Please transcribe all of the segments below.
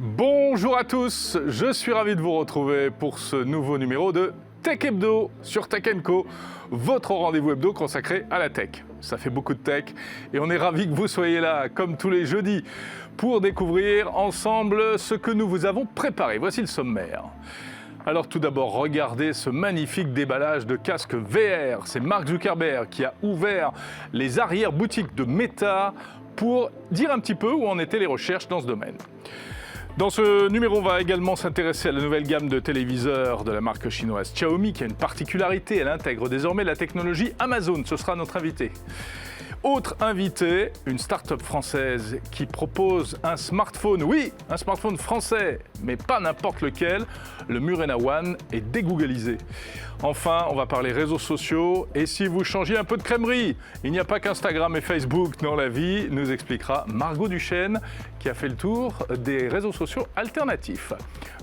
Bonjour à tous, je suis ravi de vous retrouver pour ce nouveau numéro de Tech Hebdo sur Tech & Co, votre rendez-vous hebdo consacré à la tech. Ça fait beaucoup de tech et on est ravi que vous soyez là, comme tous les jeudis, pour découvrir ensemble ce que nous vous avons préparé. Voici le sommaire. Alors tout d'abord, regardez ce magnifique déballage de casques VR. C'est Mark Zuckerberg qui a ouvert les arrière-boutiques de Meta pour dire un petit peu où en étaient les recherches dans ce domaine. Dans ce numéro, on va également s'intéresser à la nouvelle gamme de téléviseurs de la marque chinoise Xiaomi qui a une particularité, elle intègre désormais la technologie Amazon, ce sera notre invité. Autre invité, une start-up française qui propose un smartphone, oui, un smartphone français, mais pas n'importe lequel, le Murena One est dégooglisé. Enfin, on va parler réseaux sociaux, et si vous changiez un peu de crèmerie, il n'y a pas qu'Instagram et Facebook dans la vie, nous expliquera Margot Duchesne, qui a fait le tour des réseaux sociaux alternatifs.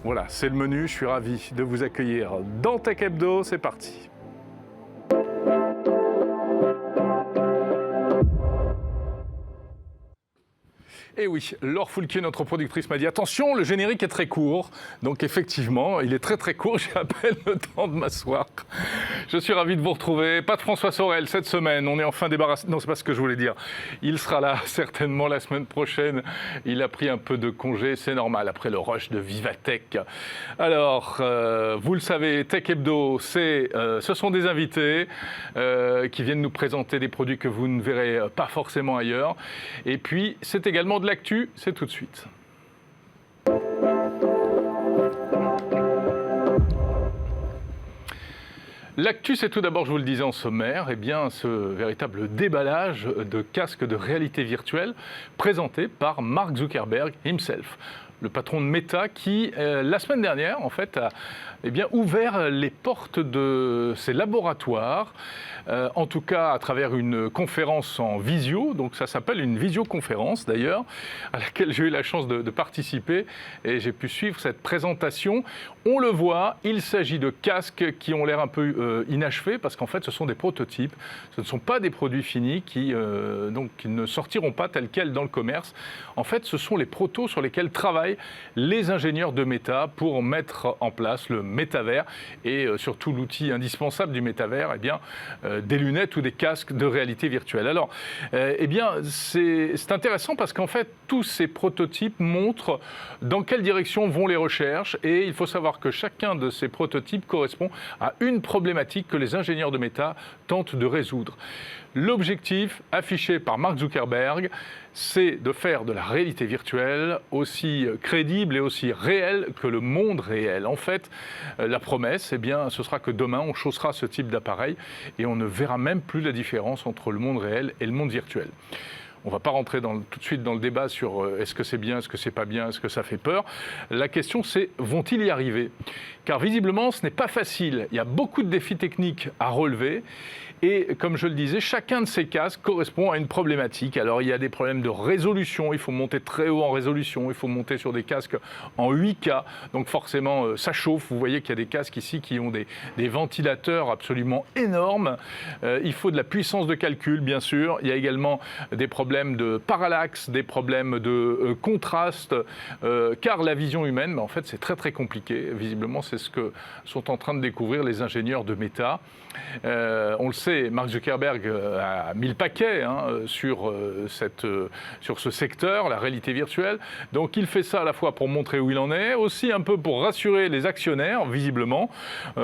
Voilà, c'est le menu, je suis ravi de vous accueillir dans Tech Hebdo, c'est parti. Et oui, Laure Foulquier, notre productrice, m'a dit « Attention, le générique est très court ». Donc effectivement, il est très très court, j'ai à peine le temps de m'asseoir. Je suis ravi de vous retrouver. Pas de François Sorel cette semaine, on est enfin débarrassé. Non, c'est pas ce que je voulais dire. Il sera là certainement la semaine prochaine. Il a pris un peu de congé, c'est normal, après le rush de Vivatech. Alors, vous le savez, Tech Hebdo, ce sont des invités qui viennent nous présenter des produits que vous ne verrez pas forcément ailleurs. Et puis, c'est également de l'actu, c'est tout de suite. L'actu, c'est tout d'abord, je vous le disais en sommaire, eh bien, ce véritable déballage de casques de réalité virtuelle présenté par Mark Zuckerberg himself, le patron de Meta qui, la semaine dernière, en fait, a ouvert les portes de ses laboratoires, en tout cas à travers une conférence en visio, donc ça s'appelle une visioconférence d'ailleurs, à laquelle j'ai eu la chance de participer et j'ai pu suivre cette présentation. On le voit, il s'agit de casques qui ont l'air un peu inachevés parce qu'en fait ce sont des prototypes, ce ne sont pas des produits finis qui ne sortiront pas tels quels dans le commerce. En fait, ce sont les protos sur lesquels travaillent les ingénieurs de Meta pour mettre en place le métavers et surtout l'outil indispensable du métavers, eh bien, des lunettes ou des casques de réalité virtuelle. Alors, c'est intéressant parce qu'en fait, tous ces prototypes montrent dans quelle direction vont les recherches et il faut savoir que chacun de ces prototypes correspond à une problématique que les ingénieurs de Meta tentent de résoudre. L'objectif affiché par Mark Zuckerberg, c'est de faire de la réalité virtuelle aussi crédible et aussi réelle que le monde réel. En fait, la promesse, eh bien, ce sera que demain, on chaussera ce type d'appareil et on ne verra même plus la différence entre le monde réel et le monde virtuel. On ne va pas rentrer tout de suite dans le débat sur est-ce que c'est bien, est-ce que c'est pas bien, est-ce que ça fait peur. La question c'est, vont-ils y arriver ? Car visiblement, ce n'est pas facile. Il y a beaucoup de défis techniques à relever. Et comme je le disais, chacun de ces casques correspond à une problématique. Alors il y a des problèmes de résolution, il faut monter très haut en résolution, il faut monter sur des casques en 8K, donc forcément ça chauffe. Vous voyez qu'il y a des casques ici qui ont des ventilateurs absolument énormes. Il faut de la puissance de calcul, bien sûr. Il y a également des problèmes de parallaxe, des problèmes de contraste, car la vision humaine, en fait, c'est très très compliqué. Visiblement, c'est ce que sont en train de découvrir les ingénieurs de Meta. On le sait, Mark Zuckerberg a mis le paquet sur ce secteur, la réalité virtuelle. Donc il fait ça à la fois pour montrer où il en est, aussi un peu pour rassurer les actionnaires, visiblement,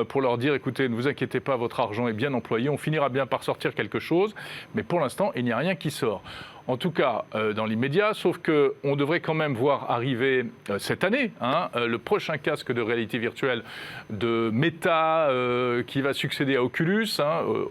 pour leur dire, écoutez, ne vous inquiétez pas, votre argent est bien employé, on finira bien par sortir quelque chose, mais pour l'instant, il n'y a rien qui sort. En tout cas, dans l'immédiat, sauf qu'on devrait quand même voir arriver cette année le prochain casque de réalité virtuelle de Meta qui va succéder à Oculus,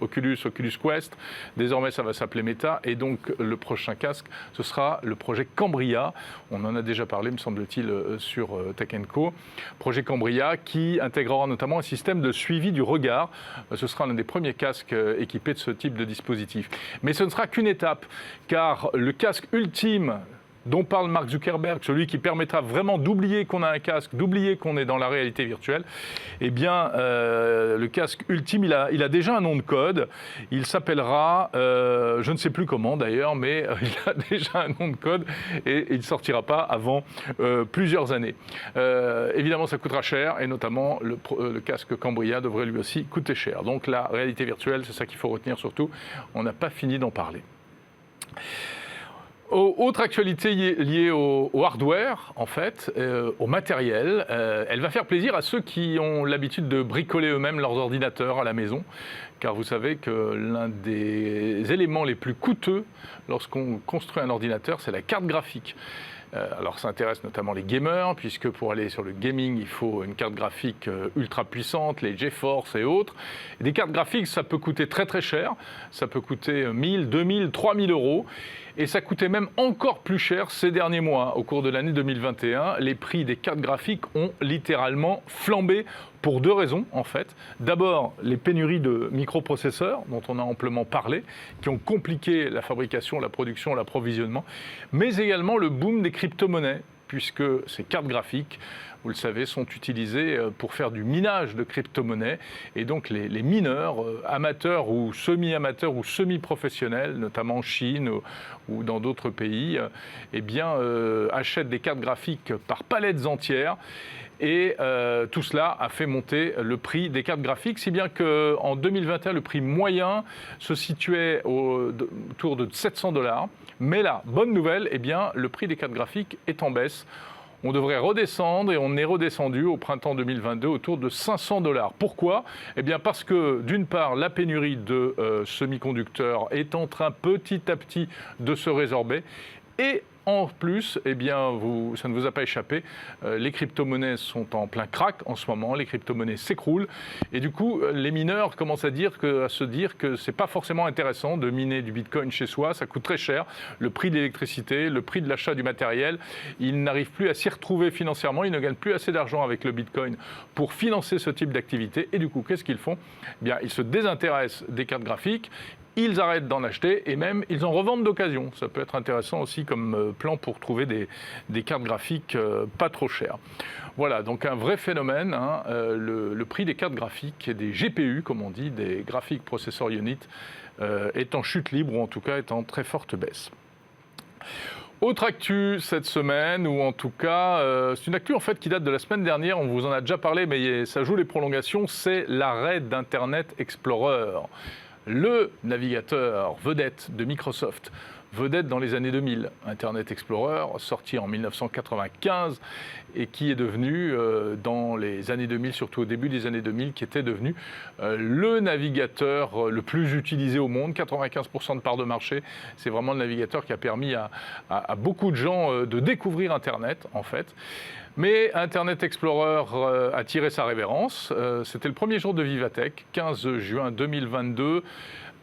Oculus Quest. Désormais, ça va s'appeler Meta. Et donc, le prochain casque, ce sera le projet Cambria. On en a déjà parlé, me semble-t-il, sur Tech & Co. Projet Cambria qui intégrera notamment un système de suivi du regard. Ce sera l'un des premiers casques équipés de ce type de dispositif. Mais ce ne sera qu'une étape, car le casque ultime dont parle Mark Zuckerberg, celui qui permettra vraiment d'oublier qu'on a un casque, d'oublier qu'on est dans la réalité virtuelle, eh bien, le casque ultime, il a déjà un nom de code. Il s'appellera, je ne sais plus comment d'ailleurs, mais il a déjà un nom de code et il ne sortira pas avant plusieurs années. Évidemment, ça coûtera cher et notamment le casque Cambria devrait lui aussi coûter cher. Donc la réalité virtuelle, c'est ça qu'il faut retenir surtout. On n'a pas fini d'en parler. Autre actualité liée au hardware, en fait, au matériel, elle va faire plaisir à ceux qui ont l'habitude de bricoler eux-mêmes leurs ordinateurs à la maison, car vous savez que l'un des éléments les plus coûteux lorsqu'on construit un ordinateur, c'est la carte graphique. Alors ça intéresse notamment les gamers, puisque pour aller sur le gaming, il faut une carte graphique ultra puissante, les GeForce et autres. Et des cartes graphiques, ça peut coûter très très cher, ça peut coûter 1000, 2000, 3000 euros. Et ça coûtait même encore plus cher ces derniers mois. Au cours de l'année 2021, les prix des cartes graphiques ont littéralement flambé pour deux raisons, en fait. D'abord, les pénuries de microprocesseurs, dont on a amplement parlé, qui ont compliqué la fabrication, la production, l'approvisionnement, mais également le boom des crypto-monnaies, puisque ces cartes graphiques, vous le savez, sont utilisées pour faire du minage de crypto-monnaies. Et donc les mineurs, amateurs ou semi-amateurs ou semi-professionnels, notamment en Chine ou dans d'autres pays, eh bien, achètent des cartes graphiques par palettes entières. Et tout cela a fait monter le prix des cartes graphiques, si bien qu'en 2021, le prix moyen se situait autour de 700 $. Mais là, bonne nouvelle, eh bien, le prix des cartes graphiques est en baisse. On devrait redescendre et on est redescendu au printemps 2022 autour de 500 $. Pourquoi ? Eh bien parce que d'une part, la pénurie de semi-conducteurs est en train petit à petit de se résorber et en plus, eh bien, ça ne vous a pas échappé, les crypto-monnaies sont en plein crack en ce moment, les crypto-monnaies s'écroulent et du coup, les mineurs commencent à se dire que ce n'est pas forcément intéressant de miner du bitcoin chez soi, ça coûte très cher, le prix de l'électricité, le prix de l'achat du matériel, ils n'arrivent plus à s'y retrouver financièrement, ils ne gagnent plus assez d'argent avec le bitcoin pour financer ce type d'activité et du coup, qu'est-ce qu'ils font ? Eh bien, ils se désintéressent des cartes graphiques, ils arrêtent d'en acheter et même ils en revendent d'occasion. Ça peut être intéressant aussi comme plan pour trouver des cartes graphiques pas trop chères. Voilà, donc un vrai phénomène, hein, le prix des cartes graphiques et des GPU, comme on dit, des Graphic Processor Unit, est en chute libre ou en tout cas est en très forte baisse. Autre actu cette semaine, ou en tout cas, c'est une actu en fait qui date de la semaine dernière, on vous en a déjà parlé, mais ça joue les prolongations, c'est l'arrêt d'Internet Explorer. Le navigateur vedette de Microsoft, vedette dans les années 2000, Internet Explorer, sorti en 1995 et qui est devenu, dans les années 2000, surtout au début des années 2000, qui était devenu le navigateur le plus utilisé au monde, 95% de part de marché. C'est vraiment le navigateur qui a permis à beaucoup de gens de découvrir Internet, en fait. Mais Internet Explorer a tiré sa révérence. C'était le premier jour de Vivatech, 15 juin 2022.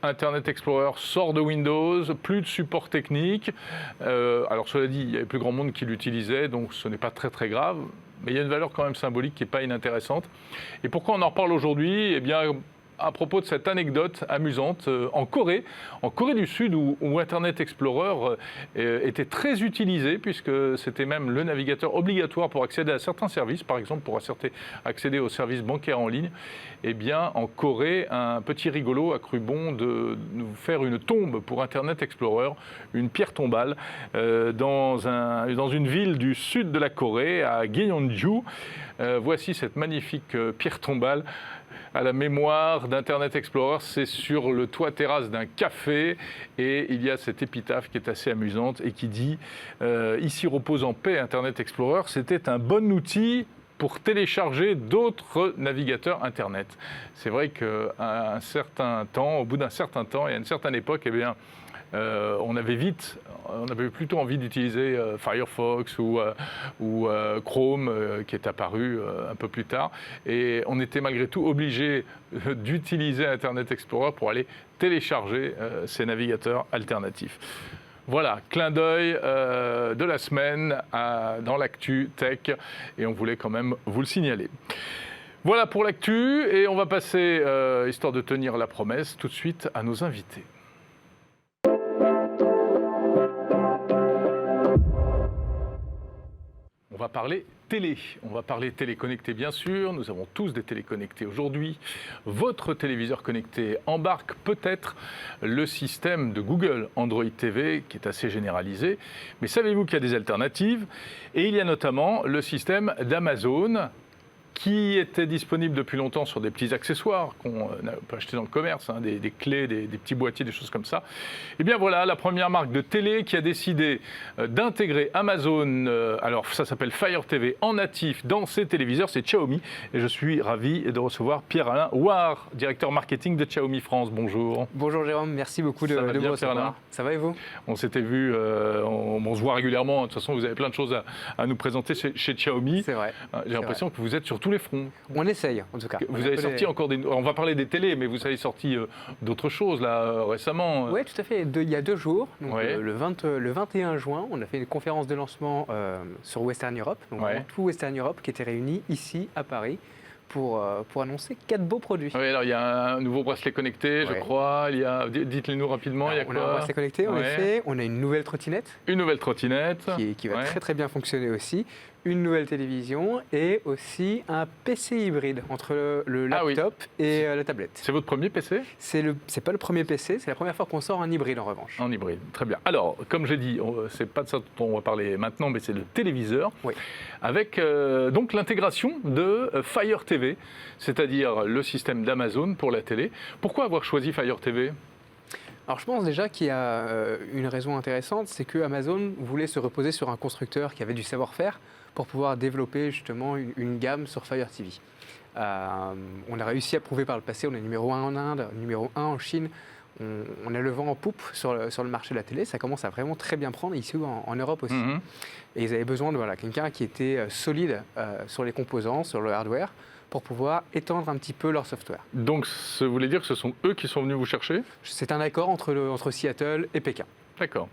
Internet Explorer sort de Windows, plus de support technique. Alors cela dit, il y avait plus grand monde qui l'utilisait, donc ce n'est pas très très grave. Mais il y a une valeur quand même symbolique qui n'est pas inintéressante. Et pourquoi on en reparle aujourd'hui ? Eh bien, à propos de cette anecdote amusante, en Corée du Sud, où Internet Explorer était très utilisé, puisque c'était même le navigateur obligatoire pour accéder à certains services, par exemple pour accéder aux services bancaires en ligne, eh bien, en Corée, un petit rigolo a cru bon de nous faire une tombe pour Internet Explorer, une pierre tombale, dans une ville du sud de la Corée, à Gyeongju. Voici cette magnifique pierre tombale à la mémoire d'Internet Explorer. C'est sur le toit terrasse d'un café et il y a cette épitaphe qui est assez amusante et qui dit « Ici repose en paix Internet Explorer, c'était un bon outil pour télécharger d'autres navigateurs Internet ». C'est vrai qu'à un certain temps, au bout d'un certain temps et à une certaine époque, eh bien, on avait plutôt envie d'utiliser Firefox ou Chrome qui est apparu un peu plus tard. Et on était malgré tout obligé d'utiliser Internet Explorer pour aller télécharger ces navigateurs alternatifs. Voilà, clin d'œil de la semaine dans l'actu tech et on voulait quand même vous le signaler. Voilà pour l'actu et on va passer, histoire de tenir la promesse, tout de suite à nos invités. va parler télé. On va parler télé connectée, bien sûr. Nous avons tous des télés connectées aujourd'hui. Votre téléviseur connecté embarque peut-être le système de Google Android TV, qui est assez généralisé. Mais savez-vous qu'il y a des alternatives? Et il y a notamment le système d'Amazon, qui était disponible depuis longtemps sur des petits accessoires qu'on peut acheter dans le commerce, hein, des clés, des petits boîtiers, des choses comme ça. Et bien voilà, la première marque de télé qui a décidé d'intégrer Amazon, alors ça s'appelle Fire TV, en natif dans ses téléviseurs, c'est Xiaomi. Et je suis ravi de recevoir Pierre-Alain Ouard, directeur marketing de Xiaomi France. Bonjour. Bonjour Jérôme, merci beaucoup de me recevoir. Ça va et vous? On s'était vu, on se voit régulièrement. De toute façon, vous avez plein de choses à nous présenter chez Xiaomi. C'est vrai. J'ai l'impression que vous êtes sur tous les fronts. On essaye, en tout cas. Vous avez sorti encore des... On va parler des télés, mais vous avez sorti d'autres choses, là, récemment. Oui, tout à fait. Il y a 2 jours, donc, ouais. le 21 juin, on a fait une conférence de lancement sur Western Europe, donc ouais. tout Western Europe qui était réuni ici, à Paris, pour annoncer 4 beaux produits. Oui, alors il y a un nouveau bracelet connecté, je crois. Il y a... Dites-les-nous rapidement, il y a quoi? On a un bracelet connecté, en effet. On a une nouvelle trottinette. Une nouvelle trottinette. Qui va très très bien fonctionner aussi. Une nouvelle télévision et aussi un PC hybride entre le laptop et la tablette. C'est votre premier PC? C'est pas le premier PC, c'est la première fois qu'on sort un hybride en revanche. En hybride, très bien. Alors, comme j'ai dit, c'est pas de ça dont on va parler maintenant, mais c'est le téléviseur. Oui. Avec donc l'intégration de Fire TV, c'est-à-dire le système d'Amazon pour la télé. Pourquoi avoir choisi Fire TV? Alors je pense déjà qu'il y a une raison intéressante, c'est que Amazon voulait se reposer sur un constructeur qui avait du savoir-faire pour pouvoir développer justement une gamme sur Fire TV. On a réussi à prouver par le passé, on est numéro 1 en Inde, numéro 1 en Chine, on a le vent en poupe sur le marché de la télé, ça commence à vraiment très bien prendre ici en Europe aussi. Mm-hmm. Et ils avaient besoin de quelqu'un qui était solide sur les composants, sur le hardware, pour pouvoir étendre un petit peu leur software. Donc ça voulait dire que ce sont eux qui sont venus vous chercher? C'est un accord entre Seattle et Pékin. D'accord.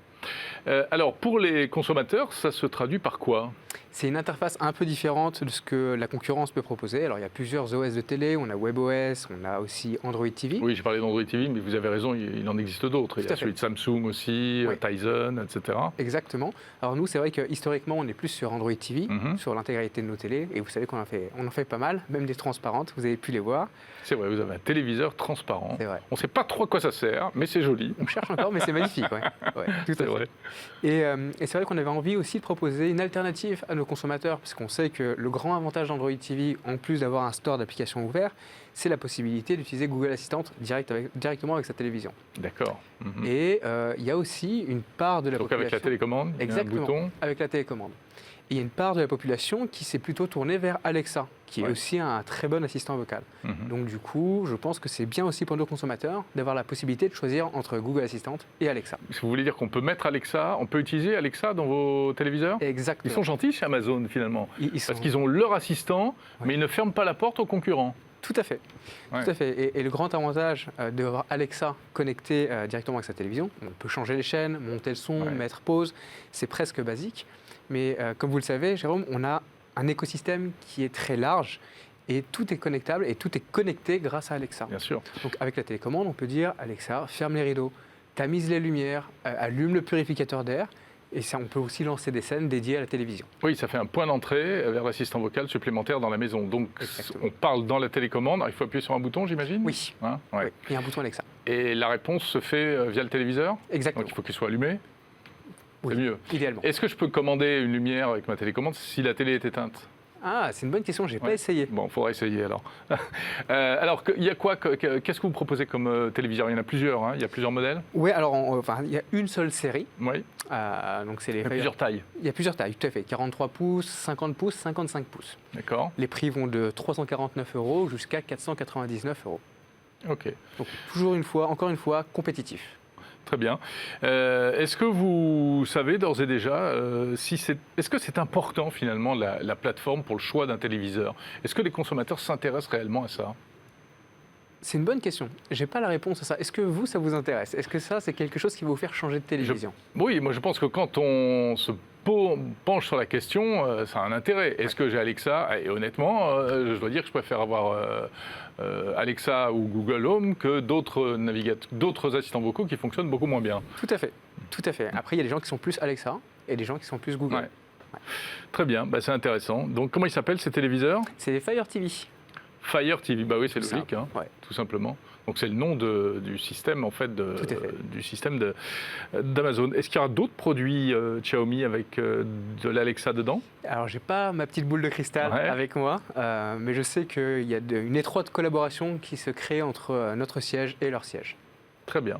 Alors pour les consommateurs, ça se traduit par quoi? C'est une interface un peu différente de ce que la concurrence peut proposer. Alors il y a plusieurs OS de télé, on a WebOS, on a aussi Android TV. Oui, j'ai parlé d'Android TV, mais vous avez raison, il en existe d'autres. Il y a celui de Samsung aussi, oui. Tizen, etc. Exactement. Alors nous, c'est vrai que historiquement, on est plus sur Android TV, sur l'intégralité de nos télés. Et vous savez qu'on en fait pas mal, même des transparentes, vous avez pu les voir. C'est vrai, vous avez un téléviseur transparent. C'est vrai. On ne sait pas trop à quoi ça sert, mais c'est joli. On cherche encore, mais c'est magnifique. Ouais, tout à fait. Vrai. Et c'est vrai qu'on avait envie aussi de proposer une alternative à nos consommateurs, parce qu'on sait que le grand avantage d'Android TV, en plus d'avoir un store d'applications ouvert, c'est la possibilité d'utiliser Google Assistant directement avec sa télévision. D'accord. Et il y a aussi une part de la population... Donc avec la télécommande, exactement, il y a un bouton. Avec la télécommande. Et il y a une part de la population qui s'est plutôt tournée vers Alexa, qui est aussi un très bon assistant vocal. Donc du coup, je pense que c'est bien aussi pour nos consommateurs d'avoir la possibilité de choisir entre Google Assistant et Alexa. Vous voulez dire qu'on peut mettre Alexa, on peut utiliser Alexa dans vos téléviseurs? Exactement. Ils sont gentils chez Amazon finalement, parce qu'ils ont leur assistant, mais ils ne ferment pas la porte aux concurrents. Tout à fait. Tout à fait. Et le grand avantage d'avoir Alexa connecté directement avec sa télévision, on peut changer les chaînes, monter le son, mettre pause, c'est presque basique. Mais comme vous le savez, Jérôme, on a un écosystème qui est très large et tout est connectable et tout est connecté grâce à Alexa. Bien sûr. Donc avec la télécommande, on peut dire Alexa, ferme les rideaux, tamise les lumières, allume le purificateur d'air. Et ça, on peut aussi lancer des scènes dédiées à la télévision. Oui, ça fait un point d'entrée vers l'assistant vocal supplémentaire dans la maison. Donc, on parle dans la télécommande. Alors, il faut appuyer sur un bouton, j'imagine? Oui. Hein? Ouais. Oui. Il y a un bouton Alexa. Et la réponse se fait via le téléviseur? Exactement. Donc, il faut qu'il soit allumé? Oui, c'est mieux. Idéalement. Est-ce que je peux commander une lumière avec ma télécommande si la télé est éteinte? Ah, c'est une bonne question, je n'ai pas essayé. Bon, il faudra essayer alors. Alors, il y a quoi? Qu'est-ce que vous proposez comme téléviseur? Il y en a plusieurs, hein? Il y a plusieurs modèles? Oui, alors il y a une seule série. Oui. Donc c'est les il y a plusieurs tailles? Il y a plusieurs tailles, tout à fait. 43 pouces, 50 pouces, 55 pouces. D'accord. Les prix vont de 349 € jusqu'à 499 €. OK. Donc encore une fois, compétitif. Très bien. Est-ce que vous savez d'ores et déjà est-ce que c'est important finalement la plateforme pour le choix d'un téléviseur? Est-ce que les consommateurs s'intéressent réellement à ça? C'est une bonne question. Je n'ai pas la réponse à ça. Est-ce que ça vous intéresse? Est-ce que ça, c'est quelque chose qui va vous faire changer de télévision? Oui, moi je pense que quand on se penche sur la question, ça a un intérêt. Est-ce que j'ai Alexa? Et honnêtement, je dois dire que je préfère avoir Alexa ou Google Home que d'autres assistants vocaux qui fonctionnent beaucoup moins bien. Tout à fait. Tout à fait. Après, il y a des gens qui sont plus Alexa et des gens qui sont plus Google. Ouais. Ouais. Très bien, c'est intéressant. Donc comment ils s'appellent ces téléviseurs? C'est des Fire TV. Fire TV, bah oui, c'est Tout logique, simple, hein, ouais. tout simplement. Donc c'est le nom du système en fait, Tout à fait. du système d'Amazon. Est-ce qu'il y aura d'autres produits Xiaomi avec de l'Alexa dedans? Alors, j'ai pas ma petite boule de cristal Ouais. avec moi, mais je sais qu'il y a une étroite collaboration qui se crée entre notre siège et leur siège. Très bien.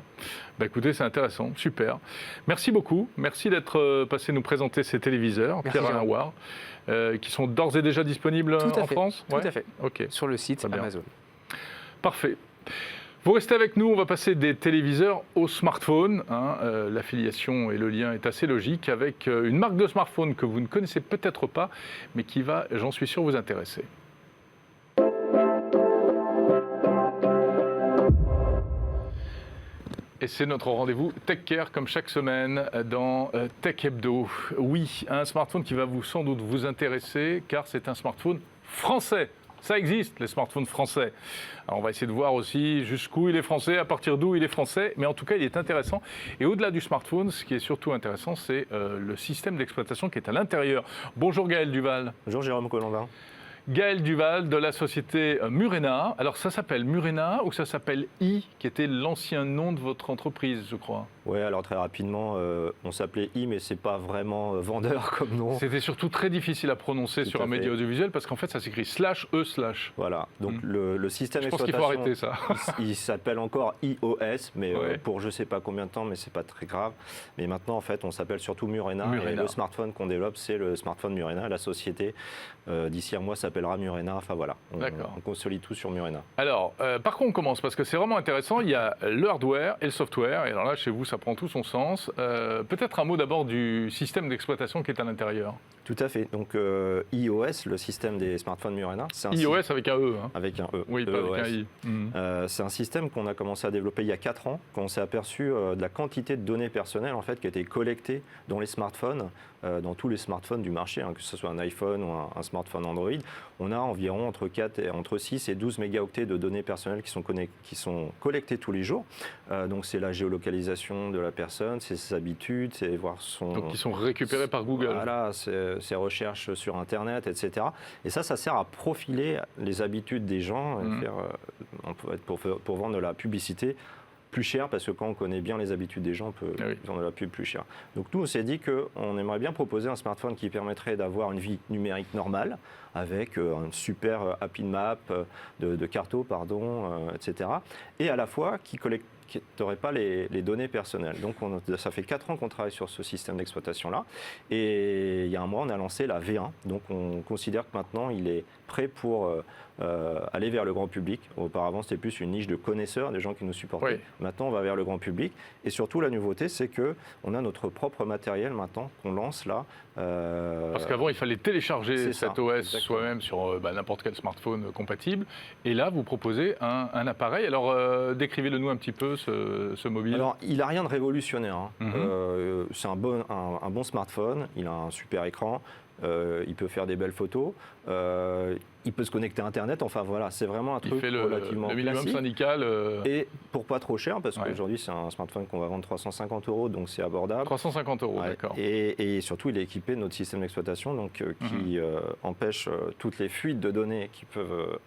Écoutez, c'est intéressant, super. Merci beaucoup. Merci d'être passé nous présenter ces téléviseurs, Merci, Pierre-Alain Jérôme. Ward, qui sont d'ores et déjà disponibles Tout à en fait. France. Tout à fait. Ok, Sur le site Très bien. Amazon. parfait. Vous restez avec nous, on va passer des téléviseurs aux smartphones. L'affiliation et le lien est assez logique avec une marque de smartphone que vous ne connaissez peut-être pas, mais qui va, j'en suis sûr, vous intéresser. Et c'est notre rendez-vous TechCare comme chaque semaine dans Tech Hebdo. Oui, un smartphone qui va sans doute vous intéresser car c'est un smartphone français. Ça existe, les smartphones français. Alors on va essayer de voir aussi jusqu'où il est français, à partir d'où il est français, mais en tout cas il est intéressant. Et au-delà du smartphone, ce qui est surtout intéressant, c'est le système d'exploitation qui est à l'intérieur. Bonjour Gaël Duval. Bonjour Jérôme Colombin. Gaël Duval de la société Murena. Alors ça s'appelle Murena ou ça s'appelle I, qui était l'ancien nom de votre entreprise, je crois? Oui, alors très rapidement, on s'appelait I, mais c'est pas vraiment vendeur comme nom. C'était surtout très difficile à prononcer Tout sur à un média fait. audiovisuel parce qu'en fait ça s'écrit /E/. Voilà, donc le système Je pense qu'il faut d'exploitation, arrêter ça. il s'appelle encore iOS, mais Ouais. pour je sais pas combien de temps, mais c'est pas très grave. Mais maintenant, en fait, on s'appelle surtout Murena. Murena. Et le smartphone qu'on développe, c'est le smartphone Murena. La société, d'ici un mois, s'appellera Murena. Enfin voilà, D'accord. on consolide tout sur Murena. Alors, par quoi on commence? Parce que c'est vraiment intéressant, il y a le hardware et le software, et alors là, chez vous, ça prend tout son sens. Peut-être un mot d'abord du système d'exploitation qui est à l'intérieur. Tout à fait. Donc iOS, le système des smartphones Murena, c'est un iOS avec un E. Hein. avec un E. Oui, pas avec un EOS. I. Mhm. C'est un système qu'on a commencé à développer il y a 4 ans, quand on s'est aperçu de la quantité de données personnelles en fait, qui étaient collectées dans les smartphones, dans tous les smartphones du marché, que ce soit un iPhone ou un smartphone Android. On a environ entre 6 et 12 mégaoctets de données personnelles qui sont collectées tous les jours. Donc c'est la géolocalisation de la personne, c'est ses habitudes, c'est voir son... Donc ils sont récupérés par Google. Voilà, ses recherches sur Internet, etc. Et ça sert à profiler les habitudes des gens, et pour vendre de la publicité plus cher, parce que quand on connaît bien les habitudes des gens, on peut vendre de la pub plus cher. Donc nous, on s'est dit qu'on aimerait bien proposer un smartphone qui permettrait d'avoir une vie numérique normale, avec un super Happy Map, de carto, etc. Et à la fois qui n'aurait pas les données personnelles. Donc ça fait 4 ans qu'on travaille sur ce système d'exploitation-là. Et il y a un mois, on a lancé la V1. Donc on considère que maintenant, il est prêt pour aller vers le grand public. Auparavant, c'était plus une niche de connaisseurs, des gens qui nous supportaient. Oui. Maintenant, on va vers le grand public. Et surtout, la nouveauté, c'est qu'on a notre propre matériel maintenant qu'on lance là. Parce qu'avant, il fallait télécharger C'est cet ça, OS exactement. soi-même sur n'importe quel smartphone compatible. Et là, vous proposez un appareil. Alors, décrivez-le-nous un petit peu, ce mobile. Alors, il n'a rien de révolutionnaire. Hein. Mhm. C'est un bon smartphone, il a un super écran, il peut faire des belles photos, il peut se connecter à Internet, enfin voilà, c'est vraiment un Il truc fait le relativement minimum classique. syndical. Et pour pas trop cher, parce Ouais. qu'aujourd'hui c'est un smartphone qu'on va vendre 350 €, donc c'est abordable. 350 €, Ouais. d'accord. Et surtout, il est équipé de notre système d'exploitation qui empêche toutes les fuites de données qui peuvent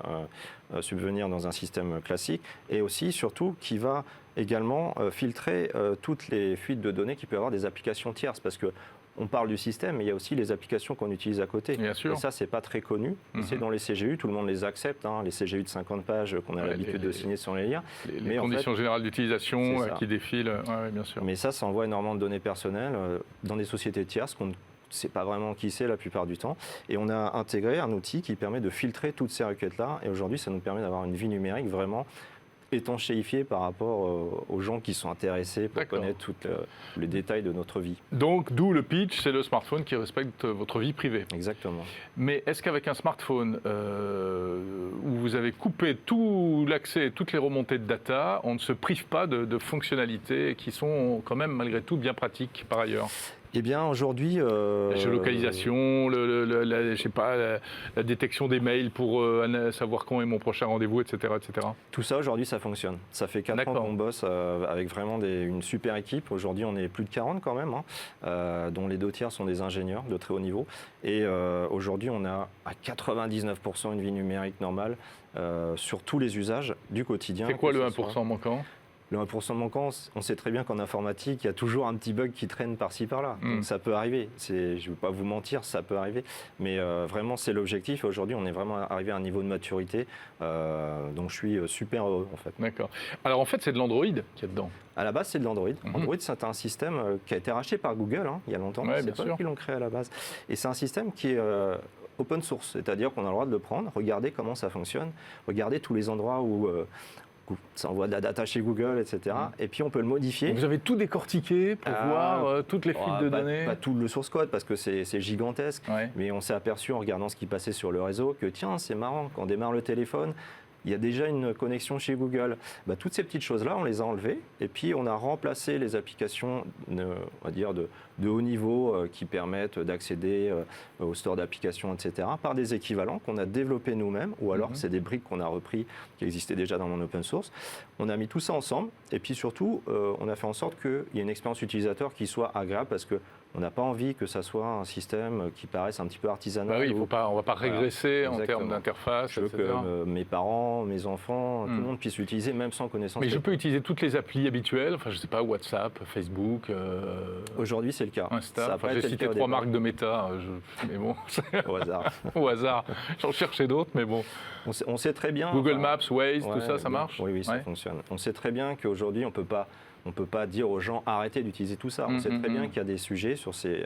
subvenir dans un système classique, et aussi, surtout, qui va également filtrer toutes les fuites de données qui peuvent avoir des applications tierces, parce que on parle du système, mais il y a aussi les applications qu'on utilise à côté. Bien sûr. Et ça, c'est pas très connu. C'est dans les CGU, tout le monde les accepte, les CGU de 50 pages qu'on a Ouais, l'habitude de signer sans les lire. Les Mais en conditions générales d'utilisation c'est ça. qui défilent, ouais, bien sûr. Mais ça envoie énormément de données personnelles dans des sociétés tierces qu'on ne sait pas vraiment qui c'est la plupart du temps. Et on a intégré un outil qui permet de filtrer toutes ces requêtes-là. Et aujourd'hui, ça nous permet d'avoir une vie numérique vraiment étanchéifiée par rapport aux gens qui sont intéressés pour D'accord. connaître tous les détails de notre vie. Donc, d'où le pitch, c'est le smartphone qui respecte votre vie privée. Exactement. Mais est-ce qu'avec un smartphone où vous avez coupé tout l'accès, toutes les remontées de data, on ne se prive pas de fonctionnalités qui sont quand même malgré tout bien pratiques par ailleurs? Eh bien, aujourd'hui... La géolocalisation, je sais pas, la détection des mails pour savoir quand est mon prochain rendez-vous, etc., etc. Tout ça, aujourd'hui, ça fonctionne. Ça fait 4 ans qu'on bosse avec vraiment une super équipe. Aujourd'hui, on est plus de 40 quand même, dont les 2 tiers sont des ingénieurs de très haut niveau. Et aujourd'hui, on a à 99% une vie numérique normale sur tous les usages du quotidien. C'est quoi le 1% manquant ? Le 1% manquant, on sait très bien qu'en informatique, il y a toujours un petit bug qui traîne par-ci, par-là. Donc ça peut arriver. Je ne vais pas vous mentir, ça peut arriver. Mais vraiment, c'est l'objectif. Aujourd'hui, on est vraiment arrivé à un niveau de maturité. Donc je suis super heureux, en fait. D'accord. Alors en fait, c'est de l'Android qu'il y a dedans. À la base, c'est de l'Android. Android, c'est un système qui a été racheté par Google il y a longtemps. Ouais, c'est pas eux qui l'ont créé à la base. Et c'est un système qui est open source. C'est-à-dire qu'on a le droit de le prendre, regarder comment ça fonctionne, regarder tous les endroits où... ça envoie de la data chez Google, etc. Et puis on peut le modifier. Vous avez tout décortiqué pour voir toutes les fuites de données. Pas tout le source code parce que c'est gigantesque. Ouais. Mais on s'est aperçu en regardant ce qui passait sur le réseau que tiens, c'est marrant, quand on démarre le téléphone, il y a déjà une connexion chez Google. Toutes ces petites choses-là, on les a enlevées et puis on a remplacé les applications on va dire de haut niveau qui permettent d'accéder au store d'applications, etc. par des équivalents qu'on a développés nous-mêmes ou alors c'est des briques qu'on a repris qui existaient déjà dans mon open source. On a mis tout ça ensemble et puis surtout, on a fait en sorte qu'il y ait une expérience utilisateur qui soit agréable parce que on n'a pas envie que ça soit un système qui paraisse un petit peu artisanal. Oui, on ne va pas régresser en termes d'interface. Je veux que mes parents, mes enfants, tout le monde puisse l'utiliser, même sans connaissance. Mais je peux utiliser toutes les applis habituelles, enfin je ne sais pas, WhatsApp, Facebook. Aujourd'hui, c'est le cas. Insta. J'ai cité 3 marques de méta, mais bon. Au hasard. Au hasard. J'en cherchais d'autres, mais bon. On sait très bien. Google Maps, Waze, tout ça, ça marche ? Oui, ça fonctionne. On sait très bien qu'aujourd'hui, on ne peut pas dire aux gens arrêtez d'utiliser tout ça. On sait très bien qu'il y a des sujets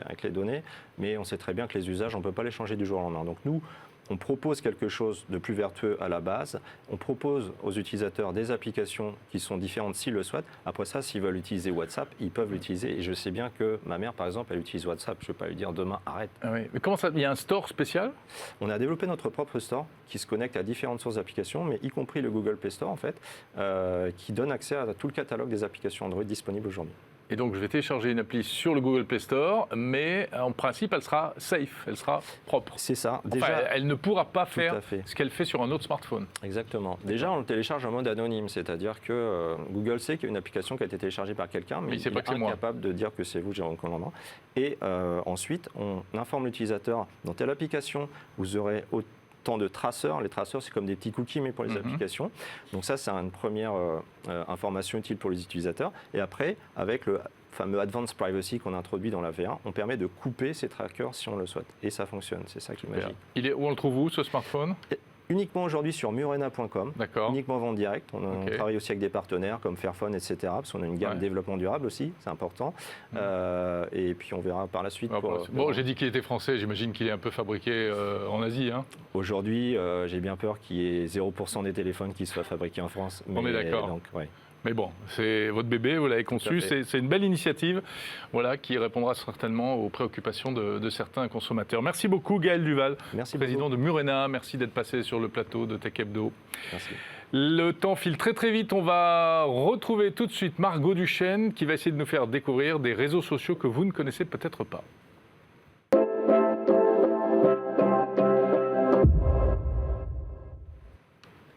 avec les données, mais on sait très bien que les usages, on ne peut pas les changer du jour au lendemain. Donc nous, on propose quelque chose de plus vertueux à la base. On propose aux utilisateurs des applications qui sont différentes s'ils le souhaitent. Après ça, s'ils veulent utiliser WhatsApp, ils peuvent l'utiliser. Et je sais bien que ma mère, par exemple, elle utilise WhatsApp. Je ne vais pas lui dire demain, arrête. Ah oui. Mais comment ça ? Il y a un store spécial ? On a développé notre propre store qui se connecte à différentes sources d'applications, mais y compris le Google Play Store, en fait, qui donne accès à tout le catalogue des applications Android disponibles aujourd'hui. Et donc, je vais télécharger une appli sur le Google Play Store, mais en principe, elle sera safe, elle sera propre. C'est ça. Déjà, elle ne pourra pas faire fait ce qu'elle fait sur un autre smartphone. Exactement. Déjà, on le télécharge en mode anonyme, c'est-à-dire que Google sait qu'il y a une application qui a été téléchargée par quelqu'un, mais il est incapable de dire que c'est vous, Jérôme Collandin. Et ensuite, on informe l'utilisateur, dans telle application, vous aurez autant de traceurs. Les traceurs, c'est comme des petits cookies, mais pour les applications. Donc ça, c'est une première information utile pour les utilisateurs. Et après, avec le fameux Advanced Privacy qu'on a introduit dans la V1, on permet de couper ces trackers si on le souhaite. Et ça fonctionne, c'est ça qui est magique. Où on le trouve où, ce smartphone ? Uniquement aujourd'hui sur murena.com, uniquement vente directe. On travaille aussi avec des partenaires comme Fairphone, etc. Parce qu'on a une gamme de développement durable aussi, c'est important. Et puis on verra par la suite. J'ai dit qu'il était français, j'imagine qu'il est un peu fabriqué en Asie. Hein. Aujourd'hui, j'ai bien peur qu'il y ait 0% des téléphones qui soient fabriqués en France. On est d'accord. Mais bon, c'est votre bébé, vous l'avez conçu, c'est une belle initiative qui répondra certainement aux préoccupations de certains consommateurs. Merci beaucoup Gaël Duval, président de Murena, merci d'être passé sur le plateau de Tech Hebdo. Merci. Le temps file très très vite, on va retrouver tout de suite Margot Duchesne qui va essayer de nous faire découvrir des réseaux sociaux que vous ne connaissez peut-être pas.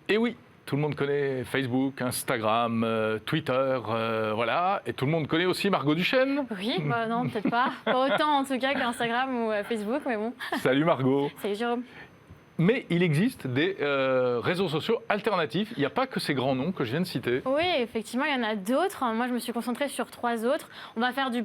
Et oui, tout le monde connaît Facebook, Instagram, Twitter, voilà. Et tout le monde connaît aussi Margot Duchesne. Oui, non, peut-être pas. Pas autant en tout cas qu'Instagram ou Facebook, mais bon. Salut Margot. Salut Jérôme. Mais il existe des réseaux sociaux alternatifs. Il n'y a pas que ces grands noms que je viens de citer. Oui, effectivement, il y en a d'autres. Moi, je me suis concentrée sur 3 autres. On va faire du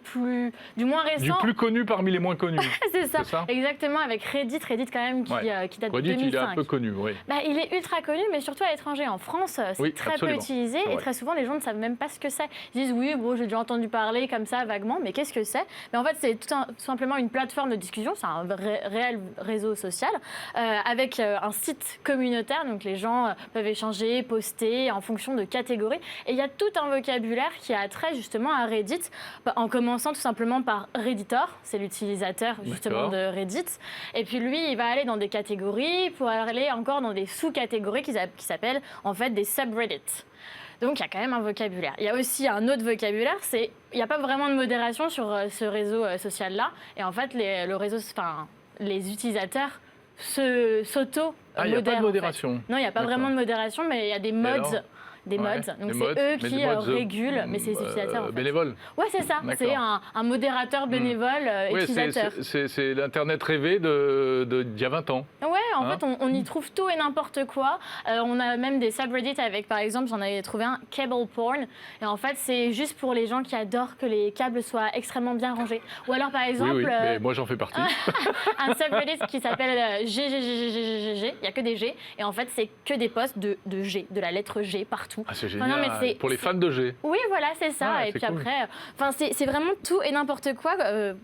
moins récent. Du plus connu parmi les moins connus. C'est ça, exactement, avec Reddit quand même, qui date de 2005. Reddit, il est un peu connu, oui. Il est ultra connu, mais surtout à l'étranger. En France, c'est très peu utilisé. Et très souvent, les gens ne savent même pas ce que c'est. Ils disent, oui, j'ai déjà entendu parler comme ça, vaguement, mais qu'est-ce que c'est ? Mais en fait, c'est tout simplement une plateforme de discussion. C'est un réel réseau social avec un site communautaire, donc les gens peuvent échanger, poster en fonction de catégories. Et il y a tout un vocabulaire qui a trait justement à Reddit, en commençant tout simplement par Redditor, c'est l'utilisateur justement de Reddit. Et puis lui, il va aller dans des catégories pour aller encore dans des sous-catégories qui s'appellent en fait des subreddits. Donc il y a quand même un vocabulaire. Il y a aussi un autre vocabulaire, il n'y a pas vraiment de modération sur ce réseau social-là. Et en fait, les utilisateurs s'auto-modèrent. Ah, il n'y a pas de modération. Non, il n'y a pas vraiment de modération, mais il y a des mods. Des mods, donc c'est eux qui régulent, mais c'est les utilisateurs. En fait. Bénévoles. Ouais, c'est ça. C'est un modérateur bénévole utilisateur. C'est l'Internet rêvé d'il y a 20 ans. Ouais, en fait, on y trouve tout et n'importe quoi. On a même des subreddits avec, par exemple, j'en avais trouvé un, cable porn. Et en fait, c'est juste pour les gens qui adorent que les câbles soient extrêmement bien rangés. Ou alors, par exemple... Oui, mais moi, j'en fais partie. Un subreddit qui s'appelle GGGGGG. Il n'y a que des G. Et en fait, c'est que des posts de G, de la lettre G partout. Ah, c'est génial. Pour les fans de G. Oui, voilà, c'est ça. Ah, et puis cool. après, c'est vraiment tout et n'importe quoi,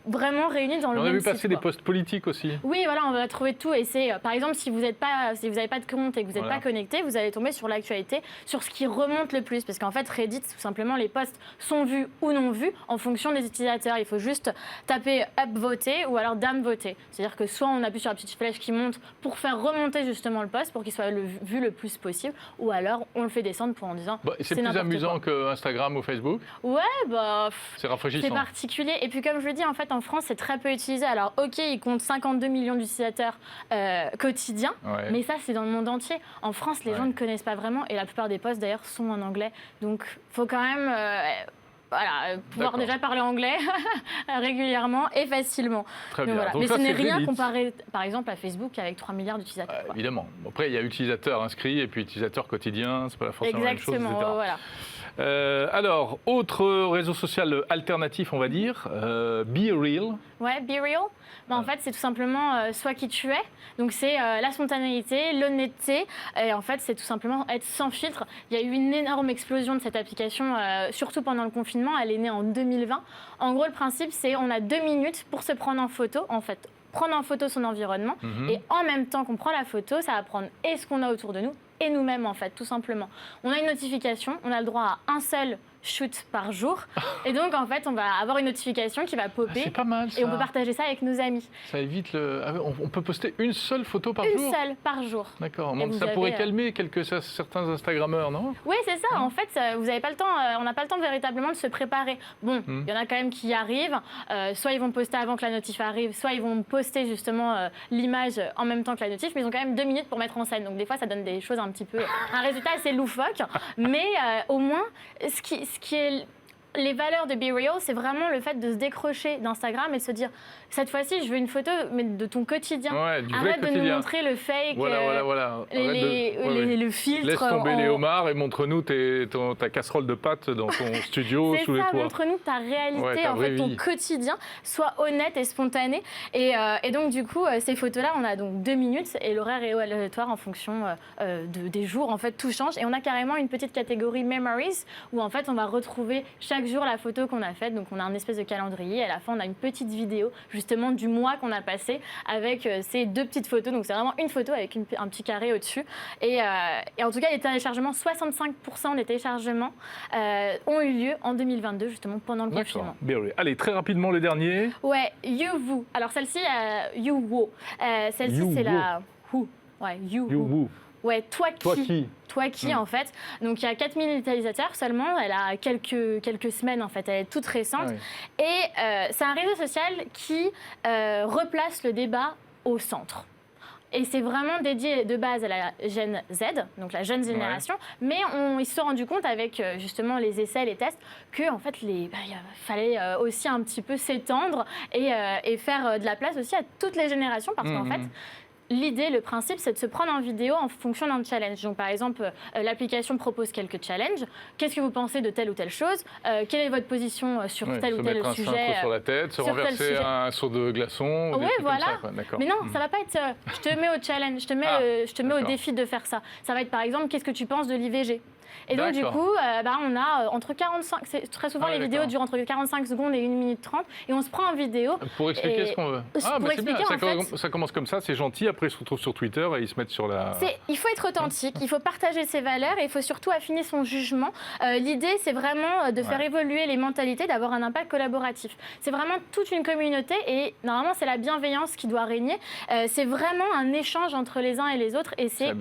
vraiment réuni dans le même site. On a vu passer des posts politiques aussi. Oui, voilà, on va trouver tout. Et c'est, par exemple, si vous n'avez pas de compte et que vous n'êtes pas connecté, vous allez tomber sur l'actualité, sur ce qui remonte le plus. Parce qu'en fait, Reddit, tout simplement, les posts sont vus ou non vus en fonction des utilisateurs. Il faut juste taper upvoter ou alors downvoter. C'est-à-dire que soit on appuie sur la petite flèche qui monte pour faire remonter justement le post pour qu'il soit vu le plus possible, ou alors on le fait descendre en disant c'est plus amusant que Instagram ou Facebook. Ouais, c'est rafraîchissant. C'est particulier. Et puis comme je le dis, en fait, en France, c'est très peu utilisé. Alors, ok, il compte 52 millions d'utilisateurs quotidiens, mais ça, c'est dans le monde entier. En France, les gens ne connaissent pas vraiment, et la plupart des posts, d'ailleurs, sont en anglais. Donc, faut quand même... pouvoir déjà parler anglais régulièrement et facilement. Très bien. Donc mais ça, ce n'est rien comparé, par exemple, à Facebook avec 3 milliards d'utilisateurs. Évidemment. Après, il y a utilisateurs inscrits et puis utilisateurs quotidiens. C'est pas forcément la même chose, etc. Voilà. Alors, autre réseau social alternatif, on va dire, BeReal. Ouais, BeReal. En fait, c'est tout simplement sois qui tu es. Donc, c'est la spontanéité, l'honnêteté. Et en fait, c'est tout simplement être sans filtre. Il y a eu une énorme explosion de cette application, surtout pendant le confinement. Elle est née en 2020. En gros, le principe, c'est on a 2 minutes pour se prendre en photo. En fait, prendre en photo son environnement. Et en même temps qu'on prend la photo, ça va prendre et ce qu'on a autour de nous et nous-mêmes, en fait, tout simplement. On a une notification, on a le droit à un seul shoot par jour. Et donc, en fait, on va avoir une notification qui va popper. C'est pas mal, ça. Et on peut partager ça avec nos amis. Ça évite le... on peut poster une seule photo par jour? Une seule par jour. D'accord. Ça pourrait calmer certains Instagrammeurs, non? Oui, c'est ça. En fait, vous n'avez pas le temps, on n'a pas le temps véritablement de se préparer. Bon, il y en a quand même qui y arrivent. Soit ils vont poster avant que la notif arrive, soit ils vont poster justement l'image en même temps que la notif, mais ils ont quand même 2 minutes pour mettre en scène. Donc, des fois, ça donne des choses un petit peu... un résultat assez loufoque. Mais au moins, ce qui est... Les valeurs de BeReal, c'est vraiment le fait de se décrocher d'Instagram et de se dire cette fois-ci, je veux une photo mais de ton quotidien. Ouais, du vrai Arrête quotidien. De nous montrer le fake, voilà. le filtre. Laisse tomber les homards et montre-nous ta casserole de pâtes dans ton studio sous les toits. C'est ça, montre-nous ta réalité, en fait, ton quotidien. Sois honnête et spontané. Et donc, du coup, ces photos-là, on a donc 2 minutes et l'horaire est aléatoire en fonction des jours. En fait, tout change. Et on a carrément une petite catégorie Memories où, en fait, on va retrouver chaque jour la photo qu'on a faite. Donc, on a un espèce de calendrier. À la fin, on a une petite vidéo, justement, du mois qu'on a passé avec ces 2 petites photos. Donc, c'est vraiment une photo avec un petit carré au-dessus. Et en tout cas, les téléchargements, 65% des téléchargements ont eu lieu en 2022, justement, pendant le confinement. Allez, très rapidement, le dernier. Ouais, YouWoo. Alors, celle-ci, YouWoo. Celle-ci, c'est la... Ouais, YouWoo. Ouais, toi qui, en fait. Donc, il y a 4000 utilisateurs seulement. Elle a quelques semaines, en fait. Elle est toute récente. Et c'est un réseau social qui replace le débat au centre. Et c'est vraiment dédié de base à la Gen Z, donc la jeune génération. Mais ils se sont rendus compte avec justement les essais, les tests, qu'en fait, il fallait aussi un petit peu s'étendre et faire de la place aussi à toutes les générations. Parce qu'en fait, l'idée, le principe, c'est de se prendre en vidéo en fonction d'un challenge. Donc, par exemple, l'application propose quelques challenges. Qu'est-ce que vous pensez de telle ou telle chose? Quelle est votre position sur tel ou tel sujet? Se mettre un cintre sur la tête, se renverser un seau de glaçon. Oui, voilà. Mais non, ça ne va pas être je te mets au challenge, je te mets au défi de faire ça. Ça va être, par exemple, qu'est-ce que tu penses de l'IVG? Et donc, du coup, on a entre 45... Très souvent, les vidéos durent entre 45 secondes et 1 minute 30. Et on se prend en vidéo. Pour expliquer ce qu'on veut. C'est bien. Ça commence comme ça, c'est gentil. Après, ils se retrouvent sur Twitter et ils se mettent sur la... Il faut être authentique, il faut partager ses valeurs et il faut surtout affiner son jugement. L'idée, c'est vraiment de faire évoluer les mentalités, d'avoir un impact collaboratif. C'est vraiment toute une communauté et normalement, c'est la bienveillance qui doit régner. C'est vraiment un échange entre les uns et les autres et c'est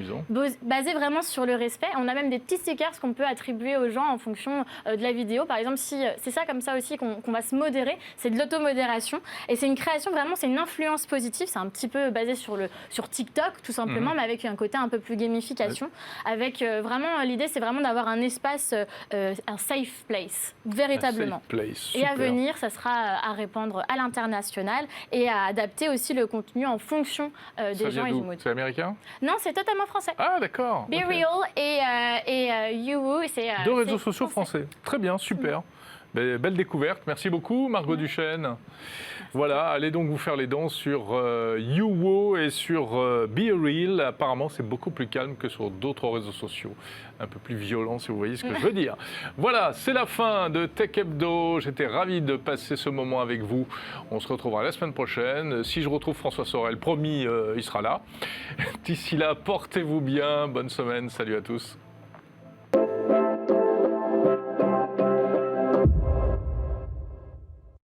basé vraiment sur le respect. On a même des petits précaire ce qu'on peut attribuer aux gens en fonction de la vidéo. Par exemple, si c'est ça comme ça aussi qu'on va se modérer, c'est de l'automodération. Et c'est une création vraiment, c'est une influence positive. C'est un petit peu basé sur TikTok, tout simplement, mais avec un côté un peu plus gamification. Avec vraiment, l'idée, c'est vraiment d'avoir un espace, un safe place, véritablement. Safe place, et à venir, ça sera à répandre à l'international et à adapter aussi le contenu en fonction des gens et du mode. C'est américain? Non, c'est totalement français. Ah, d'accord. Be Real et YouWoo, c'est 2 réseaux sociaux français. Très bien, super. Belle découverte. Merci beaucoup, Margot Duchesne. Voilà, allez donc vous faire les dents sur YouWoo et sur Be Real. Apparemment, c'est beaucoup plus calme que sur d'autres réseaux sociaux. Un peu plus violent, si vous voyez ce que je veux dire. Voilà, c'est la fin de Tech Hebdo. J'étais ravi de passer ce moment avec vous. On se retrouvera la semaine prochaine. Si je retrouve François Sorel, promis, il sera là. D'ici là, portez-vous bien. Bonne semaine. Salut à tous.